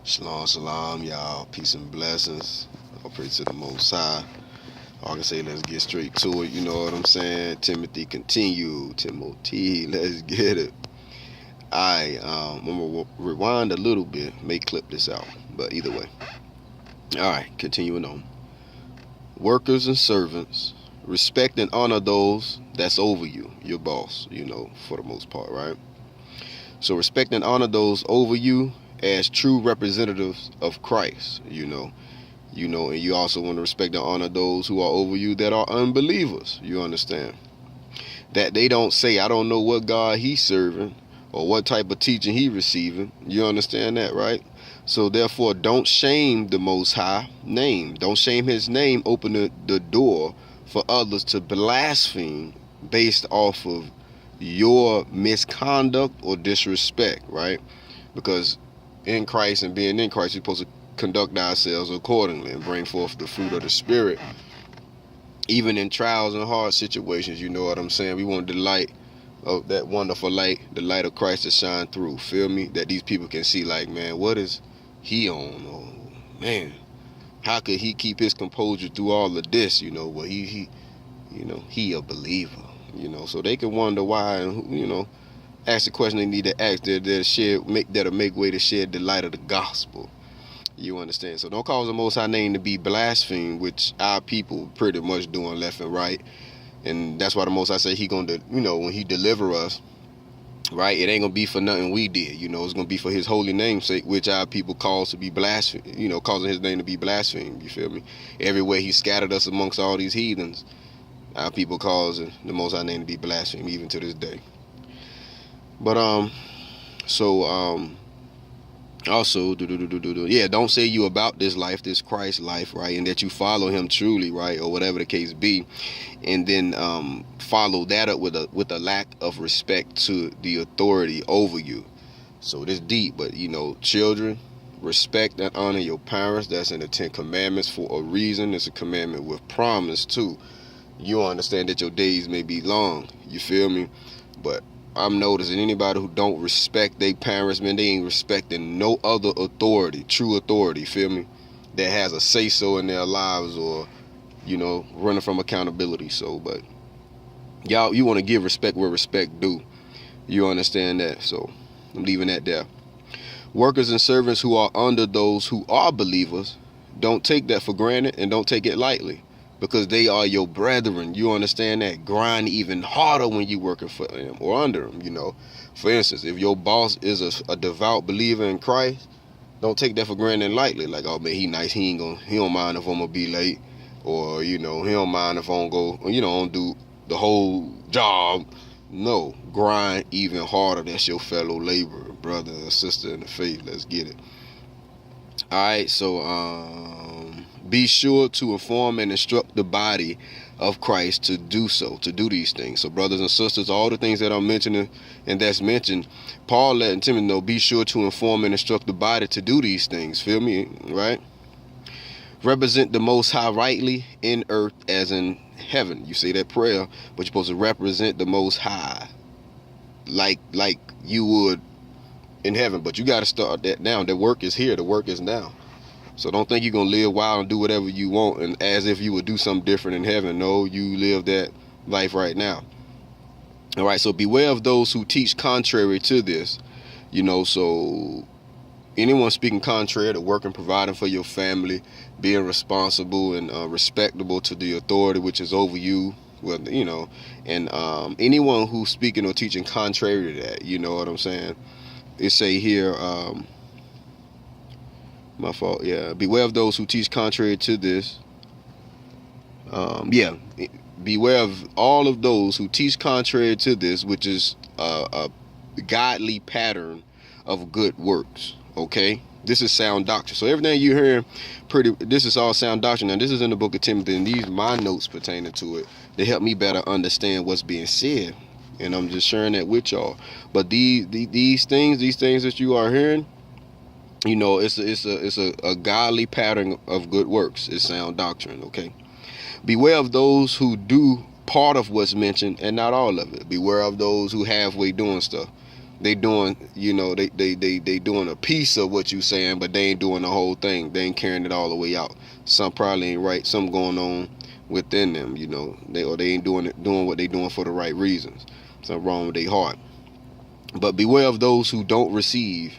Shalom, shalom, y'all. Peace and blessings. All praise to the Most High. All I can say, let's get straight to it. You know what I'm saying? Timothy, continue. TiMOTHY, let's get it. I'm going to rewind a little bit. May clip this out, but either way. All right, continuing on. Workers and servants, respect and honor those that's over you, your boss, for the most part, right? So respect and honor those over you as true representatives of Christ, and you also want to respect and honor those who are over you that are unbelievers, you understand? That they don't say, I don't know what God he's serving or what type of teaching he receiving, you understand that, right? So therefore, don't shame the Most High name. Don't shame his name. Open the door for others to blaspheme based off of your misconduct or disrespect, right? Because in Christ and being in Christ, we're supposed to conduct ourselves accordingly and bring forth the fruit of the Spirit, even in trials and hard situations. You know what I'm saying? We want the light of that wonderful light, the light of Christ to shine through. Feel me? That these people can see, like, man, what is he on? Oh, man, how could he keep his composure through all of this? Well, he a believer. So they can wonder why, and ask the question they need to ask that'll make way to shed the light of the gospel. You understand? So don't cause the Most High name to be blasphemed, which our people pretty much doing left and right. And that's why the Most High say he gonna, when he deliver us, right, it ain't gonna be for nothing we did. It's gonna be for his holy name's sake, which our people cause to be blasphemed, causing his name to be blasphemed. You feel me? Everywhere he scattered us amongst all these heathens, our people causing the Most High name to be blasphemed, even to this day. But also, don't say you about this life, this Christ life, right, and that you follow him truly, right, or whatever the case be, and then follow that up with a lack of respect to the authority over you. So this deep, but children, respect and honor your parents. That's in the 10 Commandments for a reason. It's a commandment with promise too. You understand that your days may be long. You feel me? But I'm noticing anybody who don't respect their parents, man, they ain't respecting no other authority, true authority, feel me, that has a say-so in their lives or, running from accountability. So, but y'all, you want to give respect where respect due. You understand that? So I'm leaving that there. Workers and servants who are under those who are believers, don't take that for granted and don't take it lightly, because they are your brethren. You understand that? Grind even harder when you working for them or under them, For instance, if your boss is a devout believer in Christ, don't take that for granted and lightly. Like, oh man, he nice, he don't mind if I'm gonna be late, or he don't mind if I don't go, don't do the whole job. No, grind even harder. That's your fellow laborer, brother or sister in the faith. Let's get it. All right, so be sure to inform and instruct the body of Christ to do these things. So brothers and sisters, all the things that I'm mentioning and that's mentioned, Paul letting Timothy know, be sure to inform and instruct the body to do these things. Feel me? Right? Represent the Most High rightly in earth as in heaven. You say that prayer, but you're supposed to represent the Most High like you would in heaven. But you got to start that now. The work is here. The work is now. So don't think you're going to live wild and do whatever you want and as if you would do something different in heaven. No, you live that life right now. All right, so beware of those who teach contrary to this. So anyone speaking contrary to working, providing for your family, being responsible and respectable to the authority which is over you, and anyone who's speaking or teaching contrary to that, you know what I'm saying? It say here, my fault. Yeah. Beware of those who teach contrary to this. Beware of all of those who teach contrary to this, which is a godly pattern of good works. Okay. This is sound doctrine. So everything you hear, this is all sound doctrine. Now this is in the book of Timothy, and these my notes pertaining to it. They help me better understand what's being said, and I'm just sharing that with y'all. But these things that you are hearing, it's a godly pattern of good works. It's sound doctrine, okay? Beware of those who do part of what's mentioned and not all of it. Beware of those who halfway doing stuff. they doing, they doing a piece of what you saying, but they ain't doing the whole thing. They ain't carrying it all the way out. Some probably ain't right. Something going on within them, they ain't doing what they doing for the right reasons. Something wrong with their heart. But beware of those who don't receive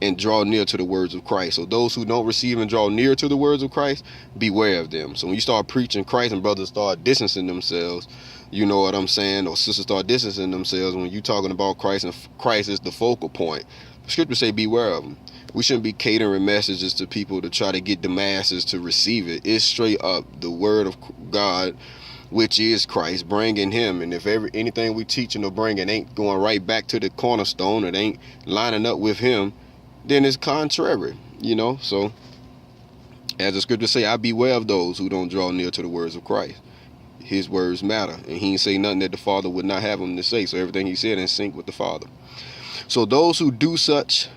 and draw near to the words of Christ. So those who don't receive and draw near to the words of Christ, beware of them. So when you start preaching Christ and brothers start distancing themselves, you know what I'm saying, or sisters start distancing themselves when you talking about Christ and Christ is the focal point, the scriptures say beware of them. We shouldn't be catering messages to people to try to get the masses to receive it. It's straight up the word of God, which is Christ, bringing him. And if anything we teaching or bringing ain't going right back to the cornerstone, it ain't lining up with him, then it's contrary, So, as the scriptures say, I beware of those who don't draw near to the words of Christ. His words matter, and he ain't say nothing that the Father would not have him to say. So everything he said in sync with the Father. So those who do such,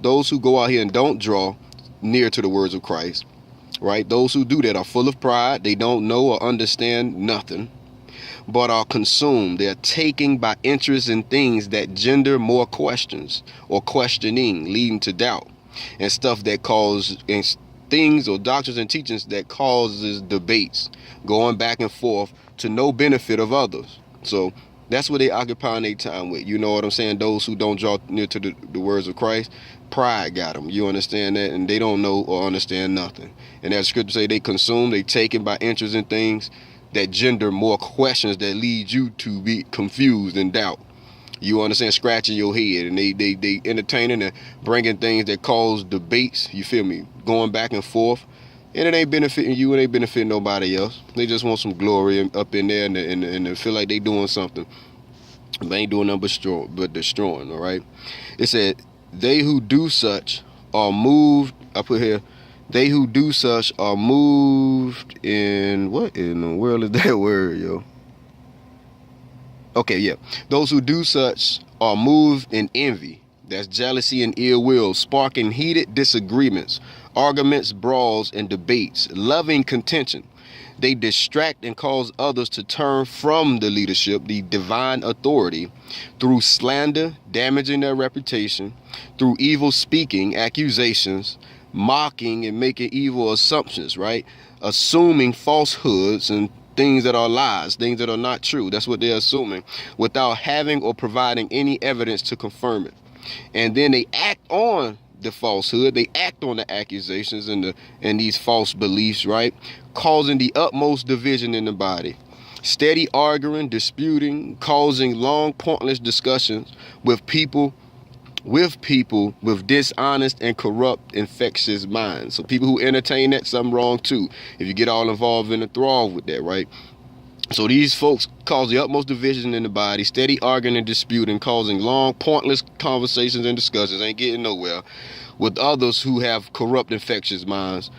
those who go out here and don't draw near to the words of Christ, right? Those who do that are full of pride. They don't know or understand nothing, but are consumed. They're taken by interest in things that gender more questions or questioning, leading to doubt, and stuff that cause things or doctrines and teachings that causes debates, going back and forth to no benefit of others. So that's what they occupy their time with. You know what I'm saying? Those who don't draw near to the words of Christ, pride got them. You understand that? And they don't know or understand nothing. And as scripture say, they consume, they taken by interest in things that gender more questions that lead you to be confused and doubt. You understand? Scratching your head, and they entertaining and bringing things that cause debates. You feel me? Going back and forth, and it ain't benefiting you, and ain't benefiting nobody else. They just want some glory up in there, and feel like they doing something. They ain't doing nothing but destroying. All right. It said, they who do such are moved. I put here, they who do such are moved in, what in the world is that word, yo? Okay, yeah. Those who do such are moved in envy. That's jealousy and ill will, sparking heated disagreements, arguments, brawls, and debates, loving contention. They distract and cause others to turn from the leadership, the divine authority, through slander, damaging their reputation, through evil speaking, accusations, mocking and making evil assumptions, right? Assuming falsehoods and things that are lies, things that are not true. That's what they're assuming, without having or providing any evidence to confirm it. And then they act on the falsehood, they act on the accusations and these false beliefs, right? Causing the utmost division in the body. Steady arguing, disputing, causing long, pointless discussions with people with dishonest and corrupt, infectious minds. So people who entertain that, something wrong too. If you get all involved in the thrall with that, right? So these folks cause the utmost division in the body, steady arguing and disputing, causing long, pointless conversations and discussions, ain't getting nowhere, with others who have corrupt, infectious minds,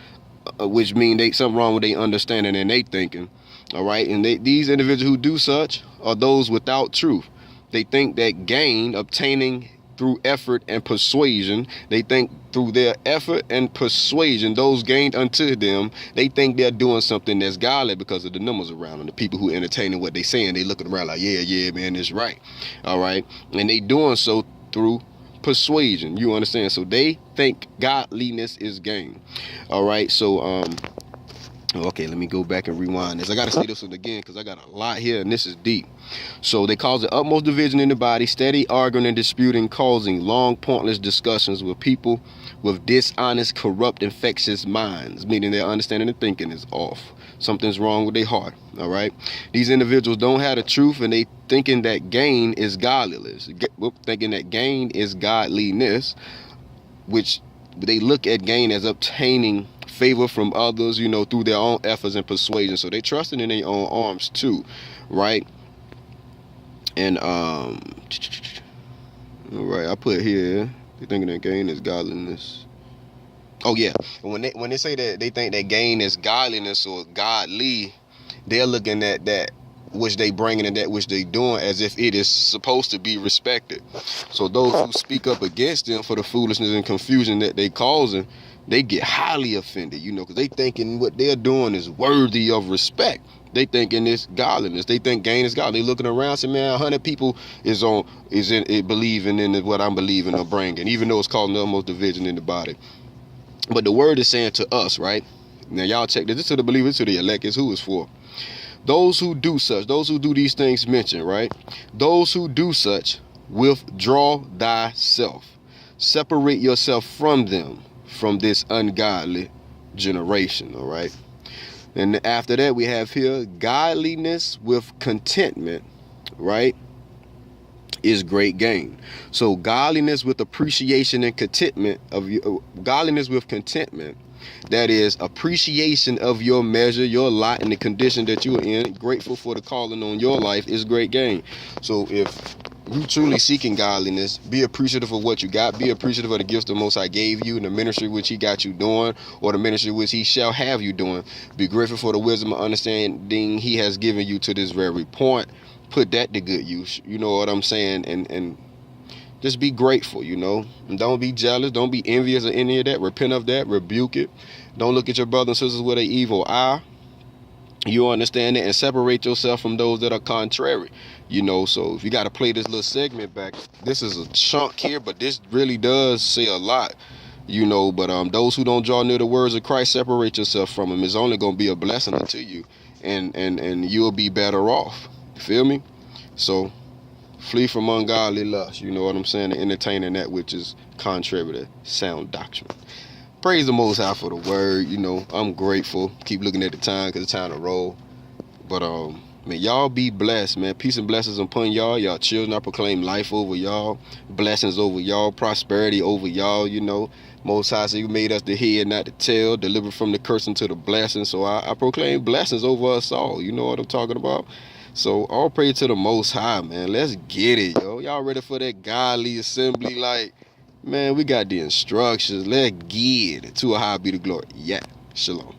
which mean something wrong with their understanding and they thinking. All right, and these individuals who do such are those without truth. They think that gain, obtaining through effort and persuasion, they think through their effort and persuasion, those gained unto them, they think they're doing something that's godly because of the numbers around them. The people who entertaining what they saying, they looking around like, yeah, man, it's right. All right, and they doing so through persuasion. You understand? So they think godliness is gain. All right, so okay, let me go back and rewind this. I got to say this one again because I got a lot here and this is deep. So they cause the utmost division in the body, steady arguing and disputing, causing long, pointless discussions with people with dishonest, corrupt, infectious minds, meaning their understanding and thinking is off. Something's wrong with their heart. All right. These individuals don't have the truth, and they thinking that gain is godliness, thinking that gain is godliness, which they look at gain as obtaining favor from others, through their own efforts and persuasion. So they trusting in their own arms too, right? And all right, I put here, they thinking that gain is godliness. Oh yeah, when they say that they think that gain is godliness or godly, they're looking at that which they bringing and that which they doing as if it is supposed to be respected. So those who speak up against them for the foolishness and confusion that they causing, they get highly offended, because they thinking what they're doing is worthy of respect. They think in this godliness. They think gain is God. They looking around, say, man, 100 people is in it, believing in what I'm believing or bringing, even though it's causing the utmost division in the body. But the word is saying to us, right? Now y'all check this. This is to the believers, to the elect, is who is for. Those who do such, those who do these things mentioned, right? Those who do such, withdraw thyself. Separate yourself from them, from this ungodly generation, all right? And after that, we have here godliness with contentment, right, is great gain. So godliness with appreciation and contentment of you, godliness with contentment, that is appreciation of your measure, your lot, and the condition that you're in, grateful for the calling on your life, is great gain. So if you truly seeking godliness, be appreciative of what you got, be appreciative of the gifts the Most High gave you, and the ministry which he got you doing, or the ministry which he shall have you doing. Be grateful for the wisdom and understanding he has given you to this very point. Put that to good use, you know what I'm saying, and just be grateful, you know, and don't be jealous, don't be envious of any of that. Repent of that, rebuke it. Don't look at your brothers and sisters with an evil eye. You understand it, and separate yourself from those that are contrary, you know. So if you got to play this little segment back, this is a chunk here, but this really does say a lot, you know. But those who don't draw near the words of Christ, separate yourself from them. It's only going to be a blessing unto you, and you'll be better off. You feel me? So flee from ungodly lust, you know what I'm saying, and entertaining that which is contrary to sound doctrine. Praise the Most High for the word, you know. I'm grateful. Keep looking at the time, because it's time to roll. But man, y'all be blessed, man. Peace and blessings upon y'all. Y'all children, I proclaim life over y'all, blessings over y'all, prosperity over y'all, you know. Most High said, you made us the head, not the tail, delivered from the curse into the blessing. So I proclaim blessings over us all. You know what I'm talking about? So all praise to the Most High, man. Let's get it, yo. Y'all ready for that godly assembly? Like, man, we got the instructions. Let's get it. To a high be the glory. Yeah. Shalom.